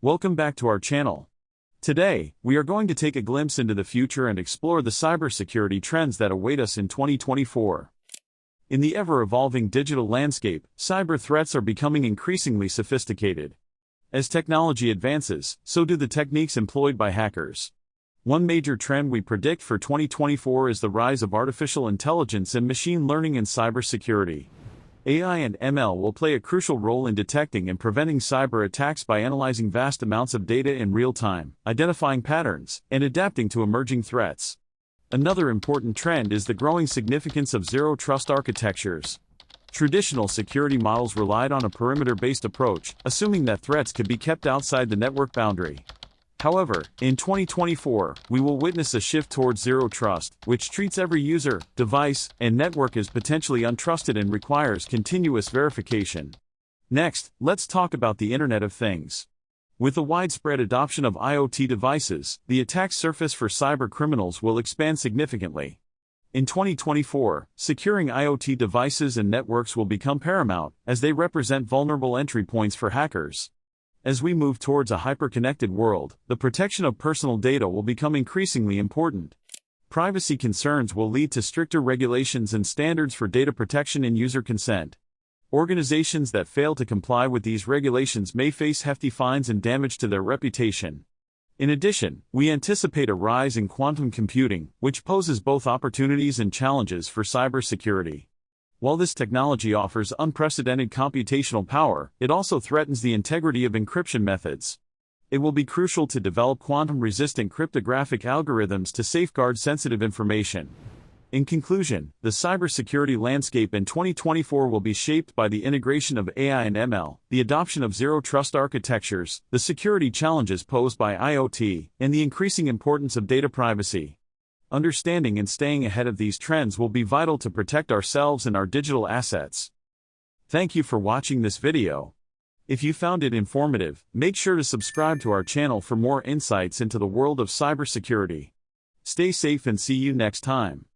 Welcome back to our channel. Today, we are going to take a glimpse into the future and explore the cybersecurity trends that await us in 2024. In the ever-evolving digital landscape, cyber threats are becoming increasingly sophisticated. As technology advances, so do the techniques employed by hackers. One major trend we predict for 2024 is the rise of artificial intelligence and machine learning in cybersecurity. AI and ML will play a crucial role in detecting and preventing cyber attacks by analyzing vast amounts of data in real time, identifying patterns, and adapting to emerging threats. Another important trend is the growing significance of zero-trust architectures. Traditional security models relied on a perimeter-based approach, assuming that threats could be kept outside the network boundary. However, in 2024, we will witness a shift towards zero trust, which treats every user, device, and network as potentially untrusted and requires continuous verification. Next, let's talk about the Internet of Things. With the widespread adoption of IoT devices, the attack surface for cybercriminals will expand significantly. In 2024, securing IoT devices and networks will become paramount, as they represent vulnerable entry points for hackers. As we move towards a hyper-connected world, the protection of personal data will become increasingly important. Privacy concerns will lead to stricter regulations and standards for data protection and user consent. Organizations that fail to comply with these regulations may face hefty fines and damage to their reputation. In addition, we anticipate a rise in quantum computing, which poses both opportunities and challenges for cybersecurity. While this technology offers unprecedented computational power, it also threatens the integrity of encryption methods. It will be crucial to develop quantum-resistant cryptographic algorithms to safeguard sensitive information. In conclusion, the cybersecurity landscape in 2024 will be shaped by the integration of AI and ML, the adoption of zero-trust architectures, the security challenges posed by IoT, and the increasing importance of data privacy. Understanding and staying ahead of these trends will be vital to protect ourselves and our digital assets. Thank you for watching this video. If you found it informative, make sure to subscribe to our channel for more insights into the world of cybersecurity. Stay safe and see you next time.